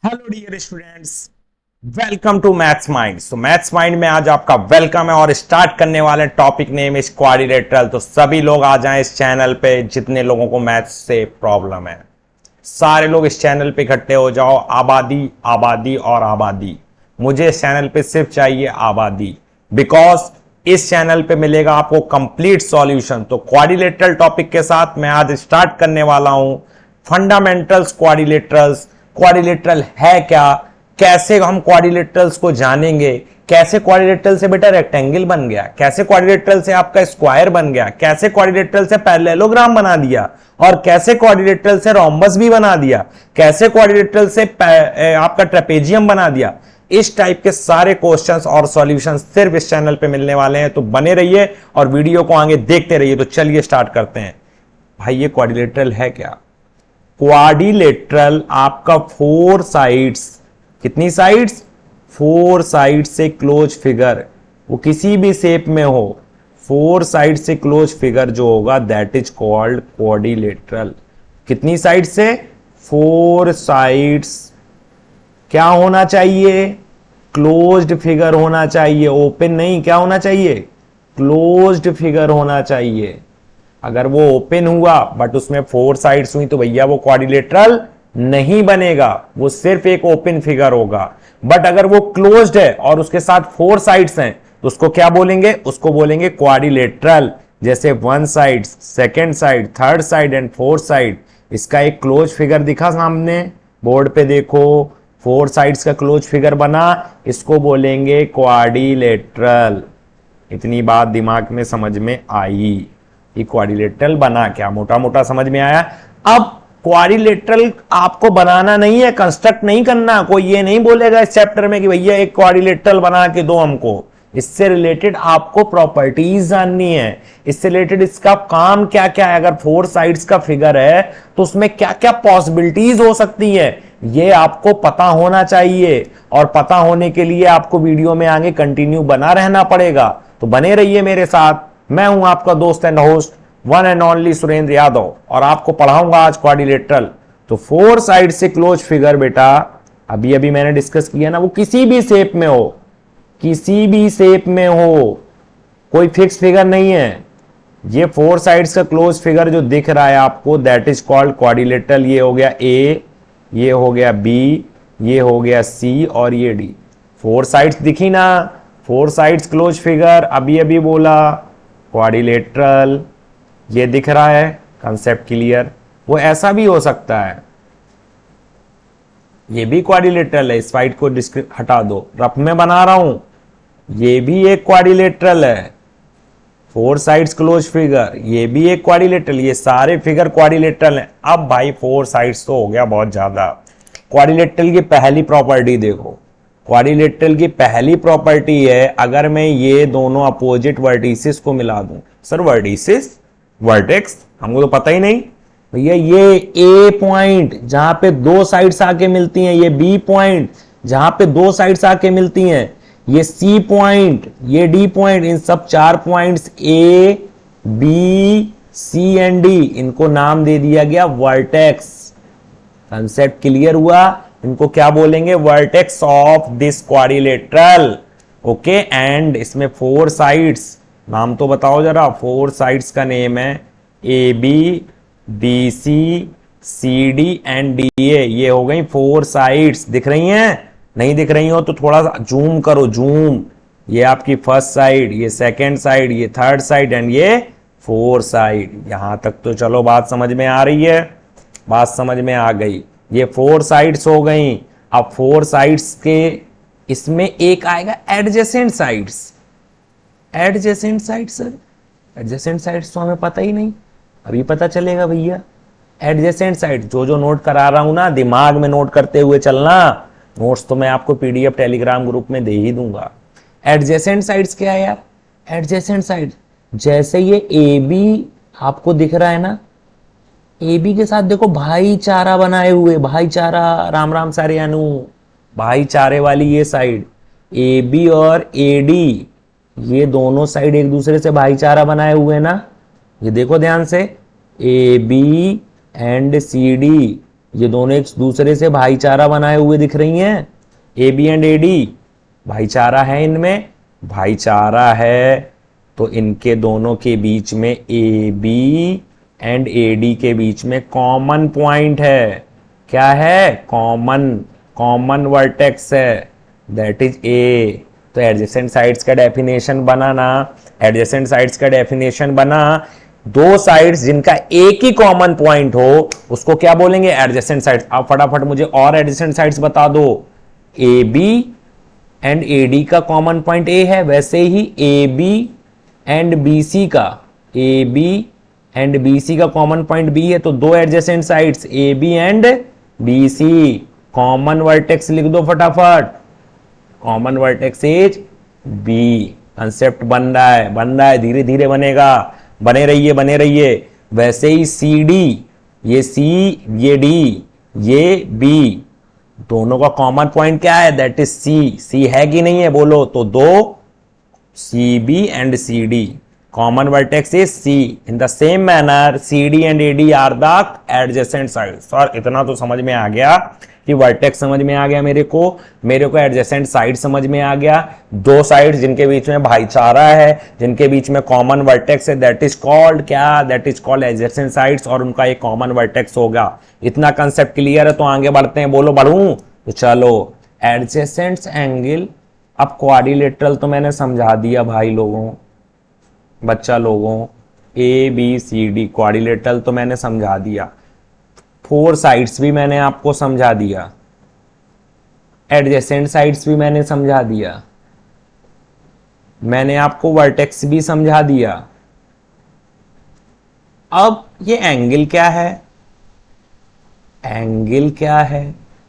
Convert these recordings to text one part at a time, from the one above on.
Hello dear students, welcome to maths mind. तो maths mind में आज आपका वेलकम है और स्टार्ट करने वाले टॉपिक नेम इज क्वाड्रिलेटरल। तो सभी लोग आ जाएं इस चैनल पे, जितने लोगों को मैथ्स से प्रॉब्लम है सारे लोग इस चैनल पे इकट्ठे हो जाओ। आबादी आबादी और आबादी। मुझे इस चैनल पे सिर्फ चाहिए आबादी, बिकॉज इस चैनल पे मिलेगा आपको कंप्लीट सॉल्यूशन। तो क्वाड्रिलेटरल टॉपिक के साथ मैं आज स्टार्ट करने वाला हूं फंडामेंटल्स क्वाड्रिलेटरल्स। क्वाड्रिलेटरल है क्या, कैसे हम क्वाड्रिलेटरल्स को जानेंगे, कैसे क्वाड्रिलेटरल से बेटा रेक्टेंगल बन गया, कैसे क्वाड्रिलेटरल से आपका स्क्वायर बन गया, कैसे क्वाड्रिलेटरल से पैरेललोग्राम बना दिया और कैसे क्वाड्रिलेटरल से रोम्बस भी बना दिया, कैसे क्वाड्रिलेटरल से आपका ट्रेपेजियम बना दिया। इस टाइप के सारे क्वेश्चंस और सॉल्यूशंस सिर्फ इस चैनल पे मिलने वाले हैं। तो बने रहिए और वीडियो को आगे देखते रहिए। तो चलिए स्टार्ट करते हैं। भाई ये क्वाड्रिलेटरल है क्या? क्वाड्रिलेटरल आपका फोर साइड्स, कितनी साइड्स? फोर साइड से क्लोज फिगर, वो किसी भी शेप में हो, फोर साइड से क्लोज फिगर जो होगा दैट इज कॉल्ड क्वाड्रिलेटरल। कितनी साइड से? Four sides. क्या होना चाहिए? क्लोज्ड फिगर होना चाहिए, ओपन नहीं। क्या होना चाहिए? क्लोज्ड फिगर होना चाहिए। अगर वो ओपन हुआ बट उसमें फोर साइड्स हुई तो भैया वो क्वाड्रिलेटरल नहीं बनेगा, वो सिर्फ एक ओपन फिगर होगा। बट अगर वो क्लोज्ड है और उसके साथ फोर साइड्स हैं तो उसको क्या बोलेंगे? उसको बोलेंगे क्वाड्रिलेटरल। जैसे one side, second side, third side and fourth side. इसका एक क्लोज फिगर दिखा सामने बोर्ड पे, देखो फोर साइड्स का क्लोज फिगर बना, इसको बोलेंगे क्वाड्रिलेटरल। इतनी बात दिमाग में समझ में आई कि क्वाड्रिलेटरल बना क्या, मोटा मोटा समझ में आया। अब क्वाड्रिलेटरल आपको बनाना नहीं है, कंस्ट्रक्ट नहीं करना। कोई ये नहीं बोलेगा इस चैप्टर में कि भैया एक क्वाड्रिलेटरल बना के दो हमको। इससे रिलेटेड आपको प्रॉपर्टीज जाननी है, इससे रिलेटेड इसका काम क्या क्या है। अगर फोर साइड्स का फिगर है तो उसमें क्या क्या पॉसिबिलिटीज हो सकती है, ये आपको पता होना चाहिए। और पता होने के लिए आपको वीडियो में आगे कंटिन्यू बना रहना पड़ेगा। तो बने रहिए मेरे साथ। मैं हूं आपका दोस्त and host one and only Surendra Yadav और आपको पढ़ाऊंगा आज क्वाड्रिलेटरल। तो फोर साइड से क्लोज फिगर बेटा अभी अभी मैंने डिस्कस किया ना, वो किसी भी शेप में हो, किसी भी शेप में हो, कोई फिक्स फिगर नहीं है। ये फोर साइड्स का क्लोज फिगर जो दिख रहा है आपको दैट इज कॉल्ड क्वाड्रिलेटरल। ये हो गया ए, ये हो गया बी, ये हो गया सी और ये डी। फोर साइड्स दिखी ना, फोर साइड्स क्लोज फिगर अभी अभी बोला क्वाड्रिलेटरल। ये दिख रहा है, कंसेप्ट क्लियर। वो ऐसा भी हो सकता है, ये भी क्वाड्रिलेटरल है। इस फाइट को हटा दो, रफ में बना रहा हूं, ये भी एक क्वाड्रिलेटरल है। फोर साइड्स क्लोज फिगर, ये भी एक क्वाड्रिलेटरल। ये सारे फिगर क्वाड्रिलेटरल हैं। अब भाई फोर साइड्स तो हो गया बहुत ज्यादा। क्वाड्रिलेटरल की पहली प्रॉपर्टी देखो। क्वाड्रिलेटरल की पहली प्रॉपर्टी है, अगर मैं ये दोनों अपोजिट वर्टिसेस को मिला दूं। सर वर्टिसेस, वर्टेक्स हमको तो पता ही नहीं भैया। ये ए पॉइंट जहां पे दो साइड्स आके मिलती हैं, ये बी पॉइंट जहां पे दो साइड्स आके मिलती हैं, ये सी पॉइंट, ये डी पॉइंट, इन सब चार points A B C and D, इनको नाम दे दिया गया वर्टेक्स। कंसेप्ट क्लियर हुआ? इनको क्या बोलेंगे? Vertex of this quadrilateral. Okay, and इसमें फोर साइड्स, नाम तो बताओ जरा। फोर साइड्स का नेम है A B, B C, C D and D A. ये हो गई फोर साइड्स। दिख रही हैं? नहीं दिख रही हो तो थोड़ा सा जूम करो, जूम। ये आपकी फर्स्ट साइड, ये सेकेंड साइड, ये थर्ड साइड एंड ये फोर साइड। यहां तक तो चलो बात समझ में आ रही है, बात समझ में आ गई। ये फोर साइड्स हो गई। अब फोर साइड्स के इसमें एक आएगा adjacent sides. Adjacent side, sir adjacent sides तो हमें पता ही नहीं, अभी पता चलेगा भैया। एडजेसेंट साइड जो जो नोट करा रहा हूं ना, दिमाग में नोट करते हुए चलना। नोट्स तो मैं आपको पीडीएफ टेलीग्राम ग्रुप में दे ही दूंगा। एडजेसेंट साइड्स क्या है यार? एडजेसेंट साइड जैसे ये ए बी आपको दिख रहा है ना, ए बी के साथ देखो भाईचारा बनाए हुए, भाईचारा, राम राम सारे अनु, भाईचारे वाली ये साइड ए बी और ए डी, ये दोनों साइड एक दूसरे से भाईचारा बनाए हुए ना। ये देखो ध्यान से, A B and C D, ये दोनों एक दूसरे से भाईचारा बनाए हुए दिख रही हैं, A B and A D, भाईचारा है इनमें, भाईचारा है, तो इनके दोनों के बीच में A B and A D के बीच में कॉमन पॉइंट है। क्या है? कॉमन वर्टेक्स है, दैट इज ए। तो एडजेसेंट साइड्स का डेफिनेशन बना ना, एडजेसेंट साइड्स का डेफिनेशन बना, दो साइड्स जिनका एक ही कॉमन पॉइंट हो उसको क्या बोलेंगे? Adjacent sides. आप फटाफट मुझे और एडजेसेंट साइड्स बता दो। A B and A D का कॉमन पॉइंट ए है, वैसे ही A B and B C का, A B and B C का कॉमन पॉइंट बी है, तो दो adjacent sides A B and B C. Common vertex लिख दो फटाफट, common vertex is B. Concept बन रहा है, धीरे धीरे बनेगा, बने रहिए। वैसे ही सी डी, ये सी ये डी ये बी, दोनों का कॉमन पॉइंट क्या है? दैट इज सी। सी है कि नहीं है बोलो? तो दो C B and C D, common vertex is C. In the same manner C D and A D are the adjacent side. Sir इतना तो समझ में आ गया कि वर्टेक्स समझ में आ गया, मेरे को एडजेसेंट साइड समझ में आ गया। दो साइड जिनके बीच में भाईचारा है, जिनके बीच में कॉमन वर्टेक्स है, दैट इज कॉल्ड क्या? That is called adjacent sides, और उनका एक कॉमन वर्टेक्स होगा। इतना कंसेप्ट क्लियर है तो आगे बढ़ते हैं। बोलो बढ़ूं? तो चलो, एडजेसेंट एंगल। अब क्वाड्रिलेटरल तो मैंने समझा दिया भाई लोगों, बच्चा लोगों, A B C D quadrilateral तो मैंने समझा दिया, फोर साइड्स भी मैंने आपको समझा दिया, एडजेसेंट साइड्स भी मैंने समझा दिया, मैंने आपको वर्टेक्स भी समझा दिया। अब ये एंगल क्या है? एंगल क्या है?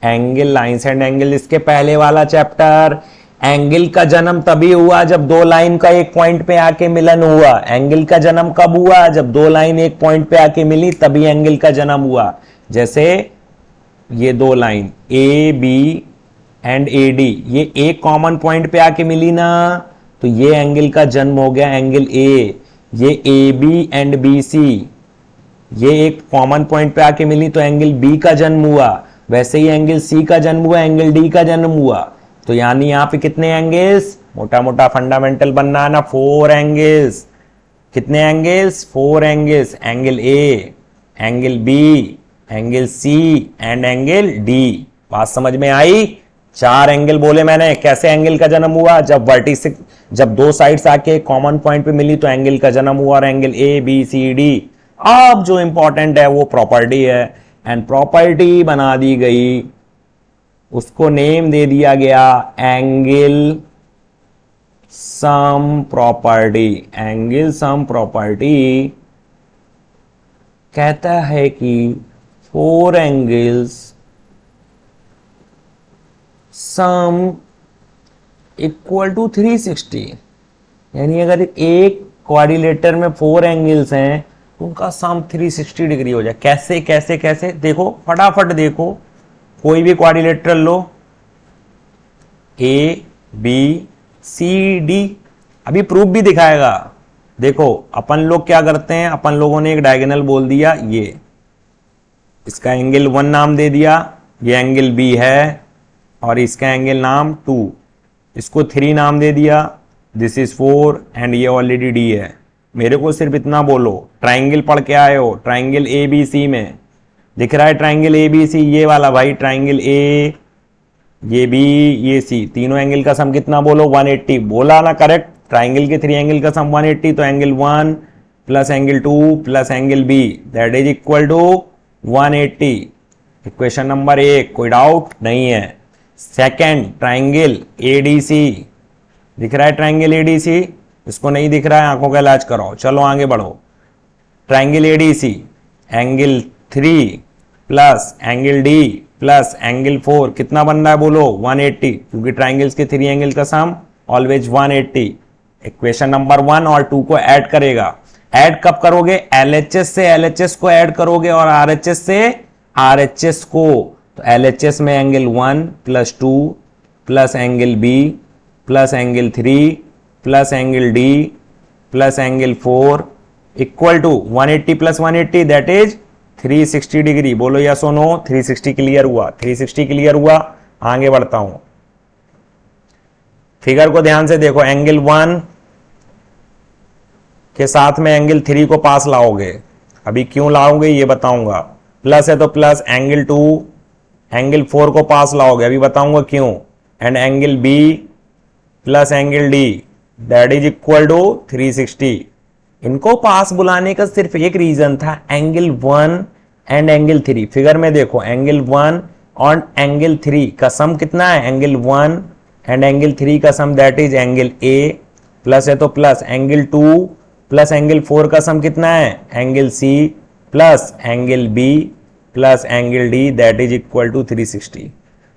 एंगल, लाइन्स एंड एंगल, इसके पहले वाला चैप्टर। एंगल का जन्म तभी हुआ जब दो लाइन का एक पॉइंट पे आके मिलन हुआ। एंगल का जन्म कब हुआ? जब दो लाइन एक पॉइंट पे आके मिली, तभी एंगल का जन्म हुआ। जैसे ये दो line A B and A D, ये एक कॉमन पॉइंट पे आके मिली ना, तो ये एंगल का जन्म हो गया, एंगल ए। ये A B and B C, ये एक कॉमन पॉइंट पे आके मिली तो एंगल बी का जन्म हुआ। वैसे ही एंगल सी का जन्म हुआ, एंगल डी का जन्म हुआ। तो यानी यहां पे कितने एंगल्स? मोटा मोटा फंडामेंटल बनना है ना, फोर एंगल्स। कितने angles? Four angles. Angle A, angle B, angle C and angle D. बात समझ में आई? चार एंगल बोले मैंने। कैसे एंगल का जन्म हुआ? जब वर्टिस, जब दो साइड्स आके कॉमन पॉइंट पे मिली तो एंगल का जन्म हुआ, और angle A B C D. अब जो इंपॉर्टेंट है वो प्रॉपर्टी है, एंड प्रॉपर्टी बना दी गई, उसको नेम दे दिया गया angle sum property. Angle sum property कहता है कि four angles sum equal to 360। यानी अगर एक क्वाड्रिलेटर में फोर एंगल्स हैं तो उनका सम 360 डिग्री हो जाए। कैसे कैसे कैसे? देखो फटाफट देखो, कोई भी क्वाड्रिलेटरल लो, ए बी सी डी, अभी प्रूफ भी दिखाएगा। देखो अपन लोग क्या करते हैं, अपन लोगों ने एक डायगोनल बोल दिया, ये इसका एंगल 1 नाम दे दिया, ये एंगल बी है, और इसका एंगल नाम 2, इसको 3 नाम दे दिया, दिस इज 4 एंड ये ऑलरेडी डी है। मेरे को सिर्फ इतना बोलो, ट्राइंगल पढ़ के आए हो, ट्राइंगल ए बी सी में दिख रहा है ट्राइंगल ए बी सी, ये वाला भाई ट्राइंगल ए, ये बी, ये सी, तीनों एंगल का सम कितना बोलो? 180। बोला ना करेक्ट? ट्राइंगल के 3 एंगल का सम 180, तो angle 1 plus angle 2 plus angle B, that is equal to 180। Equation number 1, कोई डाउट नहीं है। सेकेंड, ट्राइंगल एडीसी, दिख रहा है ट्राइंगल एडीसी? इसको नहीं दिख रहा है, आंखों का इलाज कराओ। चलो आगे बढ़ो। Triangle ADC, angle 3 plus angle D plus angle 4 कितना बन रहा है बोलो? 180, क्योंकि ट्राइंगल्स के 3 एंगल का सम ऑलवेज 180। इक्वेशन नंबर 1 और 2 को ऐड करेगा। ऐड कब करोगे? एलएचएस से एलएचएस को ऐड करोगे और आरएचएस से आरएचएस को। तो एलएचएस में angle 1 plus 2 plus angle B plus angle 3 plus angle D plus angle 4 equal to 180 plus 180 that is 360 degree, बोलो यस और नो। 360 क्लियर हुआ, 360 क्लियर हुआ। आगे बढ़ता हूं, फिगर को ध्यान से देखो। एंगल 1 के साथ में एंगल 3 को पास लाओगे, अभी क्यों लाओगे ये बताऊंगा। प्लस है तो प्लस, एंगल 2 एंगल 4 को पास लाओगे, अभी बताऊंगा क्यों। And angle B plus angle D that is equal to 360। इनको पास बुलाने का सिर्फ एक रीजन था, एंगल 1 एंड एंगल 3। फिगर में देखो, एंगल 1 और एंगल 3 का सम कितना है, एंगल 1 एंड एंगल 3 का sum that is angle A. Plus है तो प्लस, एंगल 2 प्लस एंगल 4 का सम कितना है, angle C plus angle B plus angle D that is equal to 360।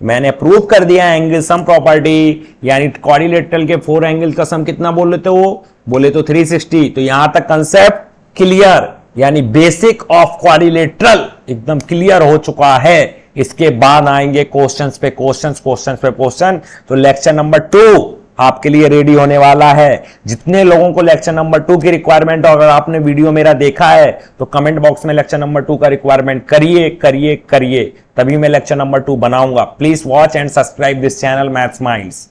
मैंने प्रूव कर दिया एंगल सम प्रॉपर्टी, यानी क्वाड्रिलेटरल के 4 एंगल का सम कितना बोल लेते हो, बोले तो 360। तो यहां तक कंसेप्ट क्लियर, यानी बेसिक ऑफ क्वाड्रिलेटरल एकदम क्लियर हो चुका है। इसके बाद आएंगे क्वेश्चंस पे क्वेश्चन। तो लेक्चर नंबर 2 आपके लिए रेडी होने वाला है। जितने लोगों को लेक्चर नंबर 2 की रिक्वायरमेंट हो, अगर आपने वीडियो मेरा देखा है तो कमेंट बॉक्स में लेक्चर नंबर 2 का रिक्वायरमेंट करिए, तभी मैं लेक्चर नंबर 2 बनाऊंगा। Please watch and subscribe this channel maths minds.